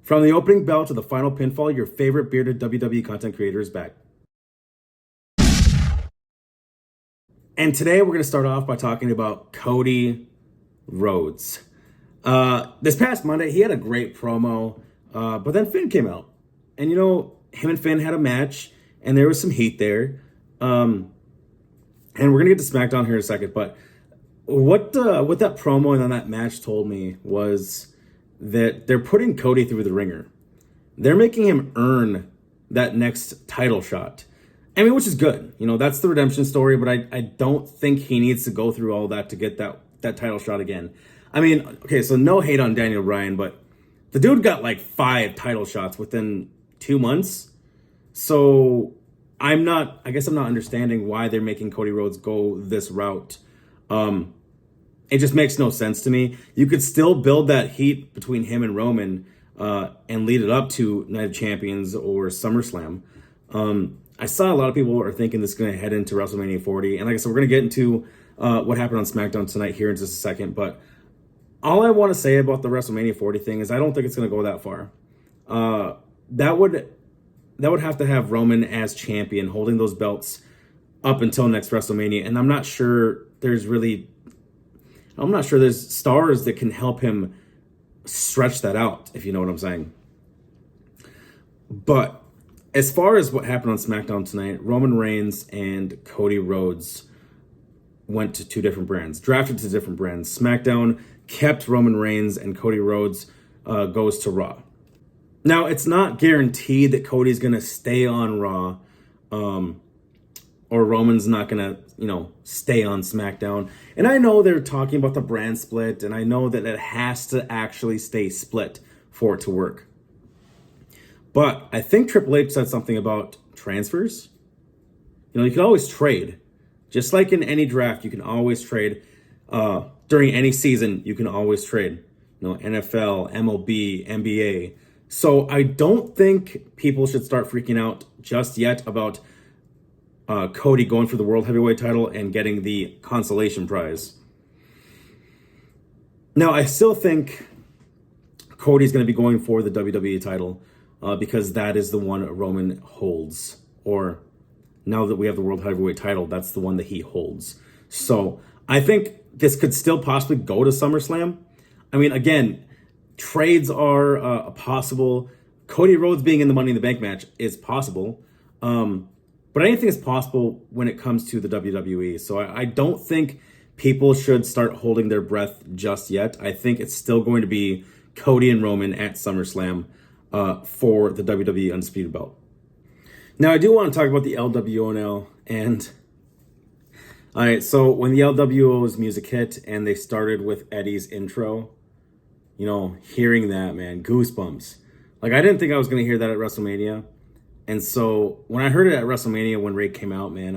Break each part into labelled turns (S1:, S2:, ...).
S1: From the opening bell to the final pinfall, your favorite bearded WWE content creator is back. And today we're going to start off by talking about Cody Rhodes. This past Monday, he had a great promo, but then Finn came out. And him and Finn had a match, and there was some heat there. And we're going to get to SmackDown here in a second, but what that promo and then that match told me was that they're putting Cody through the ringer. They're making him earn that next title shot. I mean, which is good. That's the redemption story, but I don't think he needs to go through all that to get that title shot again. I mean, okay, so no hate on Daniel Bryan, but the dude got like 5 title shots within 2 months. So I guess I'm not understanding why they're making Cody Rhodes go this route. It just makes no sense to me. You could still build that heat between him and Roman and lead it up to Night of Champions or SummerSlam. I saw a lot of people are thinking this is going to head into WrestleMania 40. And like I said, we're going to get into what happened on SmackDown tonight here in just a second. But all I want to say about the WrestleMania 40 thing is I don't think it's going to go that far. That would have to have Roman as champion holding those belts up until next WrestleMania. And I'm not sure there's stars that can help him stretch that out, if you know what I'm saying. But as far as what happened on SmackDown tonight, Roman Reigns and Cody Rhodes went to 2 different brands, drafted to different brands. SmackDown kept Roman Reigns and Cody Rhodes goes to Raw. Now, it's not guaranteed that Cody's going to stay on Raw or Roman's not going to, stay on SmackDown. And I know they're talking about the brand split, and I know that it has to actually stay split for it to work. But I think Triple H said something about transfers. You can always trade. Just like in any draft, you can always trade. During any season, you can always trade. NFL, MLB, NBA. So I don't think people should start freaking out just yet about Cody going for the World Heavyweight title and getting the consolation prize. Now, I still think Cody's going to be going for the WWE title because that is the one Roman holds. Or now that we have the World Heavyweight title, that's the one that he holds. So I think this could still possibly go to SummerSlam. I mean, again, trades are possible. Cody Rhodes being in the Money in the Bank match is possible. But anything is possible when it comes to the WWE. So I don't think people should start holding their breath just yet. I think it's still going to be Cody and Roman at SummerSlam for the WWE Undisputed Belt. Now, I do want to talk about the LWO now. And all right, so when the LWO's music hit and they started with Eddie's intro, hearing that, man, goosebumps. Like, I didn't think I was going to hear that at WrestleMania. And so when I heard it at WrestleMania when Ray came out, man,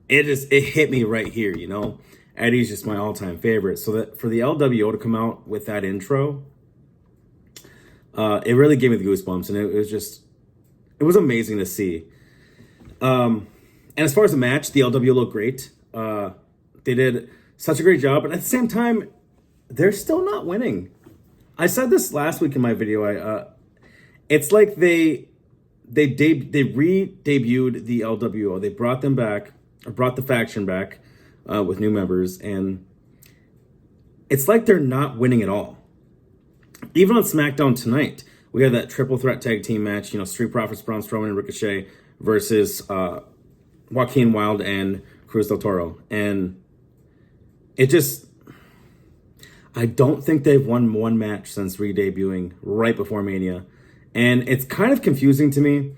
S1: it hit me right here, Eddie's just my all-time favorite. So that for the LWO to come out with that intro, it really gave me the goosebumps, and it was amazing to see. And as far as the match, the LWO looked great. They did such a great job, but at the same time, they're still not winning. I said this last week in my video. It's like they re-debuted the LWO. They brought them back, or brought the faction back with new members, and it's like they're not winning at all. Even on SmackDown tonight, we had that triple threat tag team match, Street Profits, Braun Strowman, and Ricochet versus Joaquin Wilde and Cruz del Toro. And I don't think they've won one match since re-debuting right before Mania. And it's kind of confusing to me,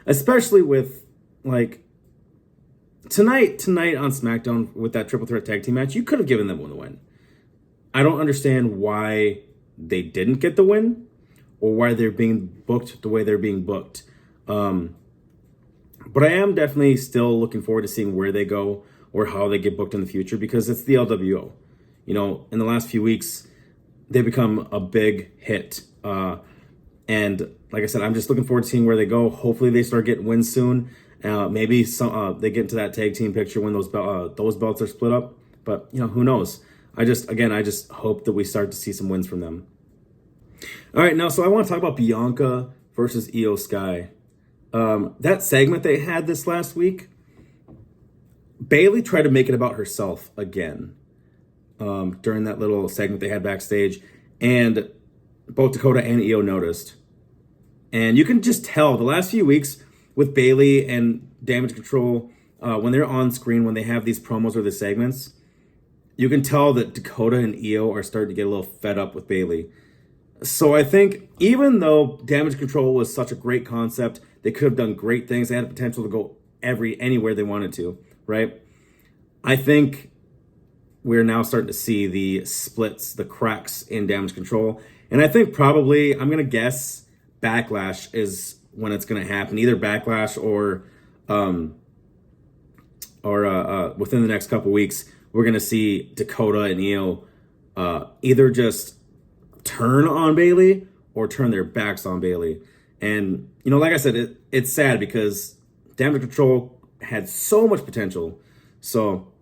S1: especially with, tonight on SmackDown with that triple threat tag team match, you could have given them the win. I don't understand why they didn't get the win or why they're being booked the way they're being booked. But I am definitely still looking forward to seeing where they go or how they get booked in the future because it's the LWO. In the last few weeks, they've become a big hit. And like I said, I'm just looking forward to seeing where they go. Hopefully they start getting wins soon. Maybe they get into that tag team picture when those belts are split up. But, who knows? I just hope that we start to see some wins from them. All right, now, so I want to talk about Bianca versus Io Sky. That segment they had this last week, Bayley tried to make it about herself again during that little segment they had backstage, and both Dakota and Io noticed. And you can just tell the last few weeks with Bayley and Damage Control, when they're on screen, when they have these promos or the segments, you can tell that Dakota and Io are starting to get a little fed up with Bayley. So I think even though Damage Control was such a great concept, they could have done great things. They had the potential to go anywhere they wanted to, right? I think we're now starting to see the splits, the cracks in Damage Control. And I think probably, I'm going to guess, Backlash is when it's going to happen. Either Backlash or within the next couple weeks, we're going to see Dakota and Io either just turn on Bayley or turn their backs on Bayley. And, like I said, it's sad because Damage Control had so much potential. So,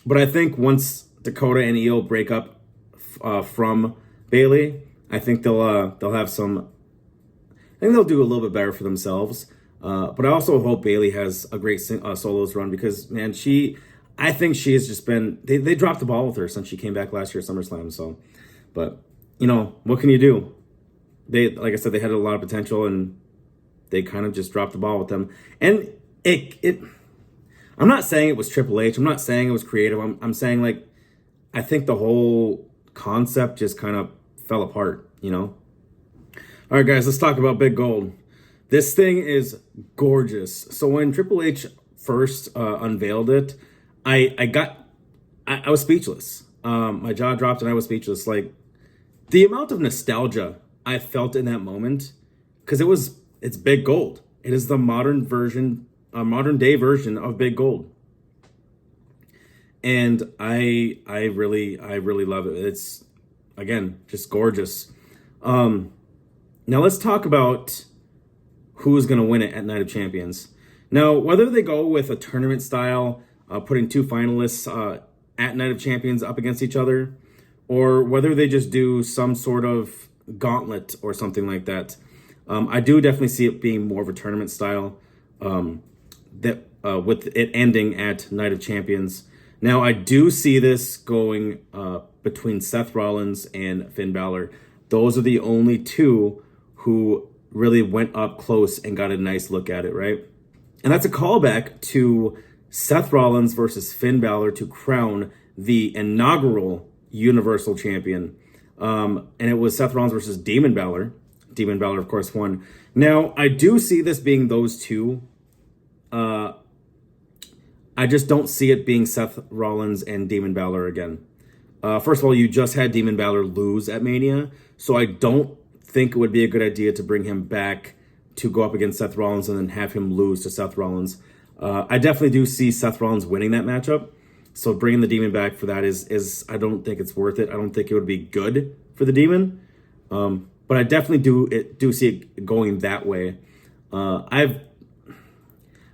S1: but I think once Dakota and Io break up from Bayley, I think they'll have some. I think they'll do a little bit better for themselves. But I also hope Bayley has a great solos run because, man, I think she has just been. They dropped the ball with her since she came back last year at SummerSlam. So, but what can you do? Like I said, they had a lot of potential and they kind of just dropped the ball with them. And I'm not saying it was Triple H. I'm not saying it was creative. I'm saying, like, I think the whole concept just kind of fell apart, All right, guys, let's talk about Big Gold. This thing is gorgeous. So when Triple H first unveiled it, I was speechless. My jaw dropped and I was speechless. Like, the amount of nostalgia I felt in that moment, because it's Big Gold. It is the modern day version of Big Gold. And I really love it. It's, again, just gorgeous. Now let's talk about who's going to win it at Night of Champions. Now, whether they go with a tournament style, putting two finalists at Night of Champions up against each other, or whether they just do some sort of gauntlet or something like that, I do definitely see it being more of a tournament style, with it ending at Night of Champions. Now, I do see this going between Seth Rollins and Finn Balor. Those are the only two who really went up close and got a nice look at it, right? And that's a callback to Seth Rollins versus Finn Balor to crown the inaugural Universal Champion. And it was Seth Rollins versus Demon Balor. Demon Balor, of course, won. Now, I do see this being those two. I just don't see it being Seth Rollins and Demon Balor again. First of all, you just had Demon Balor lose at Mania, so I don't think it would be a good idea to bring him back to go up against Seth Rollins and then have him lose to Seth Rollins. I definitely do see Seth Rollins winning that matchup. So bringing the Demon back for that is I don't think it's worth it. I don't think it would be good for the Demon. But I definitely do see it going that way. I've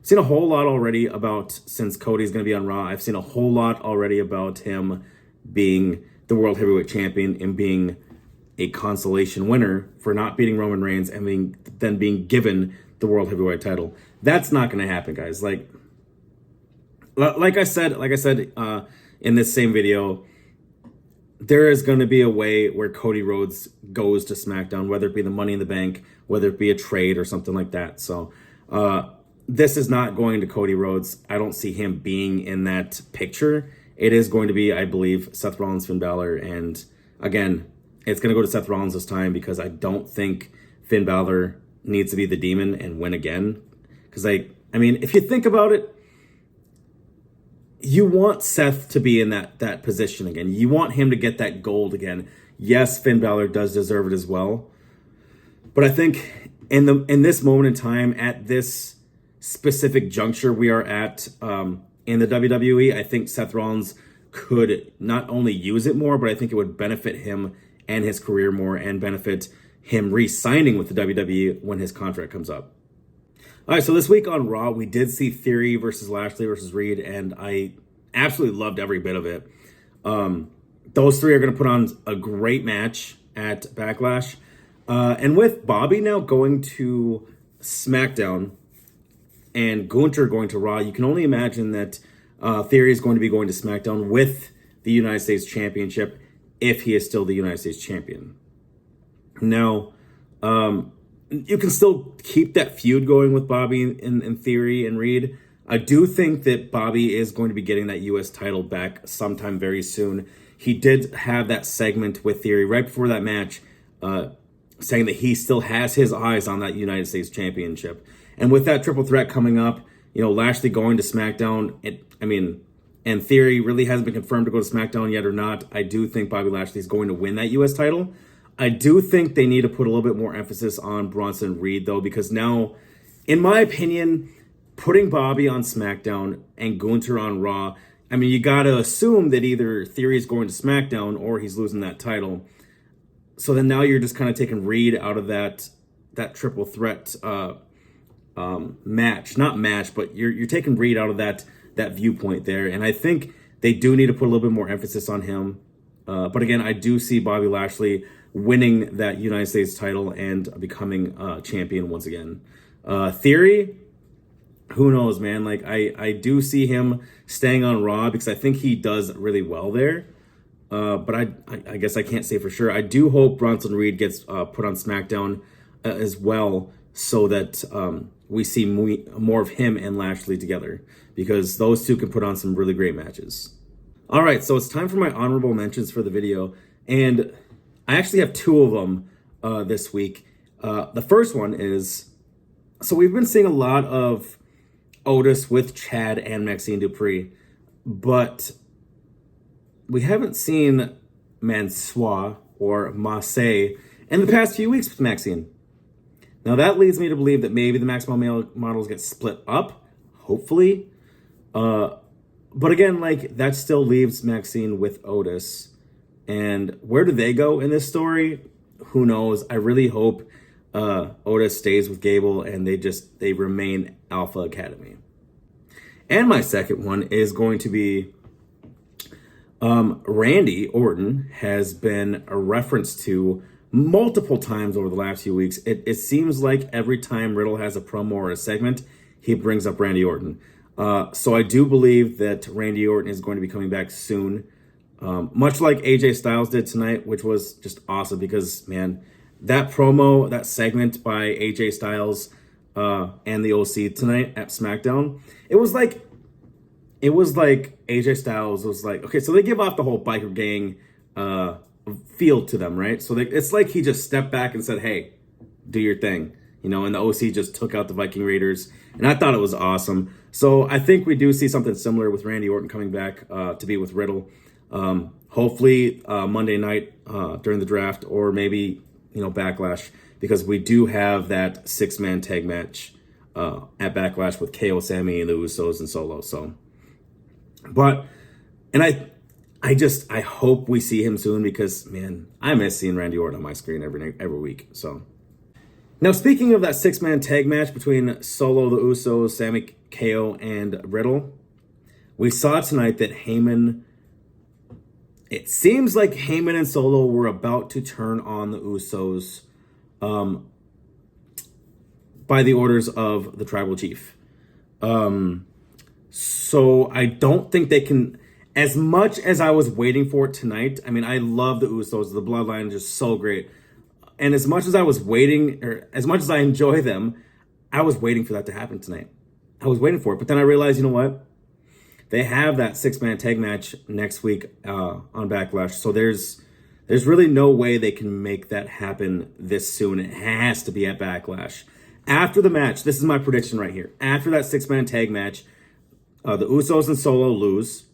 S1: seen a whole lot already about, since Cody's going to be on Raw, I've seen a whole lot already about him being the World Heavyweight Champion and being a consolation winner for not beating Roman Reigns and then being given the World Heavyweight title. That's not going to happen, guys. Like I said in this same video, there is going to be a way where Cody Rhodes goes to SmackDown, whether it be the Money in the Bank, whether it be a trade or something like that. So this is not going to Cody Rhodes. I don't see him being in that picture. It is going to be, I believe, Seth Rollins, Finn Balor. And again, it's going to go to Seth Rollins this time because I don't think Finn Balor needs to be the Demon and win again. Because, I mean, if you think about it, you want Seth to be in that position again. You want him to get that gold again. Yes, Finn Balor does deserve it as well. But I think in this moment in time, at this specific juncture we are at in the WWE, I think Seth Rollins could not only use it more, but I think it would benefit him and his career more and benefit him re-signing with the WWE when his contract comes up. All right, so this week on Raw, we did see Theory versus Lashley versus Reed, and I absolutely loved every bit of it. Those three are going to put on a great match at Backlash. And with Bobby now going to SmackDown and Gunther going to Raw, you can only imagine that Theory is going to be going to SmackDown with the United States Championship if he is still the United States Champion. Now, you can still keep that feud going with Bobby in Theory and Reed. I do think that Bobby is going to be getting that U.S. title back sometime very soon. He did have that segment with Theory right before that match, saying that he still has his eyes on that United States Championship. And with that triple threat coming up, Lashley going to SmackDown, and Theory really hasn't been confirmed to go to SmackDown yet or not. I do think Bobby Lashley is going to win that U.S. title. I do think they need to put a little bit more emphasis on Bronson Reed, though, because now, in my opinion, putting Bobby on SmackDown and Gunther on Raw, you got to assume that either Theory is going to SmackDown or he's losing that title. So then now you're just kind of taking Reed out of that triple threat match, but you're taking Reed out of that viewpoint there. And I think they do need to put a little bit more emphasis on him. But again, I do see Bobby Lashley winning that United States title and becoming champion once again. Theory, who knows, man? I do see him staying on Raw because I think he does really well there. But I guess I can't say for sure. I do hope Bronson Reed gets put on SmackDown as well, so that we see more of him and Lashley together, because those two can put on some really great matches. All right, so it's time for my honorable mentions for the video, and I actually have two of them this week. The first one is, so we've been seeing a lot of Otis with Chad and Maxine Dupree, but we haven't seen Mansoor or Massey in the past few weeks with Maxine. Now that leads me to believe that maybe the Maximum Male models get split up, hopefully. But again, that still leaves Maxine with Otis. And where do they go in this story? Who knows? I really hope Otis stays with Gable and they remain Alpha Academy. And my second one is going to be Randy Orton has been a reference to multiple times over the last few weeks. It seems like every time Riddle has a promo or a segment, he brings up Randy Orton. So I do believe that Randy Orton is going to be coming back soon, much like AJ Styles did tonight, which was just awesome because, man, that promo, that segment by AJ Styles and the OC tonight at SmackDown, it was like AJ Styles was like, okay, so they give off the whole biker gang feel to them, right? So it's like he just stepped back and said, hey, do your thing, and the OC just took out the Viking Raiders, and I thought it was awesome. So I think we do see something similar with Randy Orton coming back to be with Riddle, hopefully Monday night during the draft, or maybe Backlash, because we do have that 6-man tag match at Backlash with KO, Sammy, and the Usos and Solo. So, I hope we see him soon because, man, I miss seeing Randy Orton on my screen every week. So now, speaking of that 6-man tag match between Solo, the Usos, Sammy, KO, and Riddle, we saw tonight that it seems like Heyman and Solo were about to turn on the Usos by the orders of the Tribal Chief. So I don't think they can, as much as I was waiting for it tonight. I love the Usos. The bloodline is just so great. And as much as I was waiting, or as much as I enjoy them, I was waiting for that to happen tonight. I was waiting for it. But then I realized, you know what? They have that 6-man tag match next week on Backlash. So there's really no way they can make that happen this soon. It has to be at Backlash. After the match, this is my prediction right here. After that 6-man tag match, the Usos and Solo lose.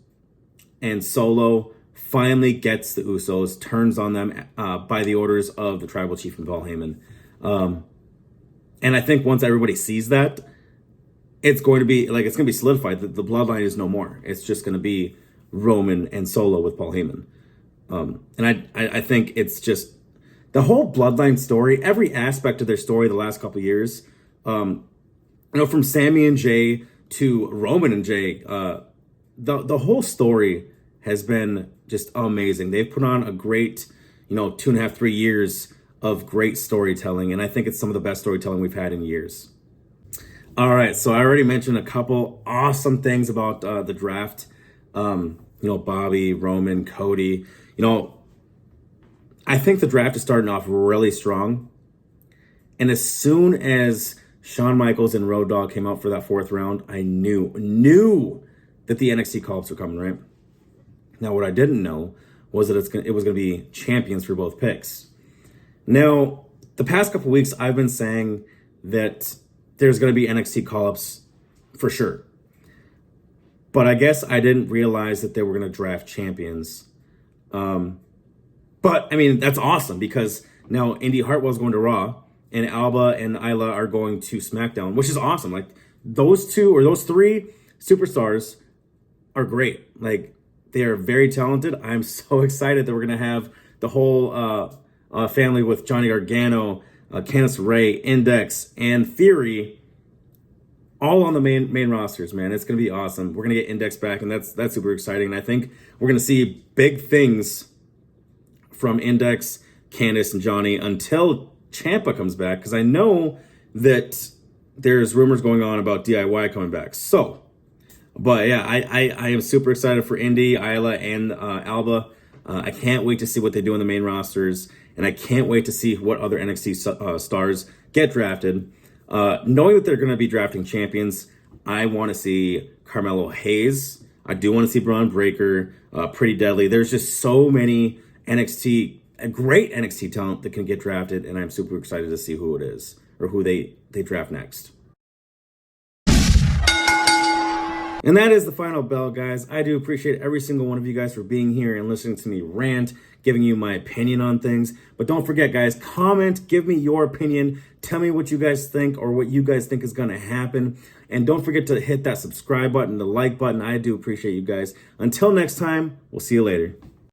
S1: And Solo finally gets the Usos, turns on them by the orders of the Tribal Chief and Paul Heyman. And I think once everybody sees that, it's going to be solidified. The bloodline is no more. It's just going to be Roman and Solo with Paul Heyman. And I think it's just the whole bloodline story, every aspect of their story the last couple of years, from Sammy and Jay to Roman and Jay, the whole story has been just amazing. They've put on a great, 2.5, 3 years of great storytelling, and I think it's some of the best storytelling we've had in years. All right, so I already mentioned a couple awesome things about the draft. Bobby, Roman, Cody. I think the draft is starting off really strong. And as soon as Shawn Michaels and Road Dogg came out for that 4th round, I knew that the NXT call-ups were coming, right? Now, what I didn't know was that it was going to be champions for both picks. Now, the past couple weeks, I've been saying that there's going to be NXT call-ups for sure. But I guess I didn't realize that they were going to draft champions. But, I mean, that's awesome because now Indy Hartwell's going to Raw and Alba and Isla are going to SmackDown, which is awesome. Like, those 3 superstars are great. Like, they are very talented. I'm so excited that we're going to have the whole family with Johnny Gargano, Candice Ray, Index, and Theory all on the main rosters, man. It's going to be awesome. We're going to get Index back, and that's super exciting. And I think we're going to see big things from Index, Candice, and Johnny until Ciampa comes back, because I know that there's rumors going on about DIY coming back. So, but yeah, I am super excited for Indy, Isla, and Alba. I can't wait to see what they do on the main rosters, and I can't wait to see what other NXT stars get drafted. Knowing that they're going to be drafting champions, I want to see Carmelo Hayes. I do want to see Braun Breaker, Pretty Deadly. There's just so many great NXT talent that can get drafted, and I'm super excited to see who it is or who they draft next. And that is the final bell, guys. I do appreciate every single one of you guys for being here and listening to me rant, giving you my opinion on things. But don't forget, guys, comment, give me your opinion. Tell me what you guys think or what you guys think is going to happen. And don't forget to hit that subscribe button, the like button. I do appreciate you guys. Until next time, we'll see you later.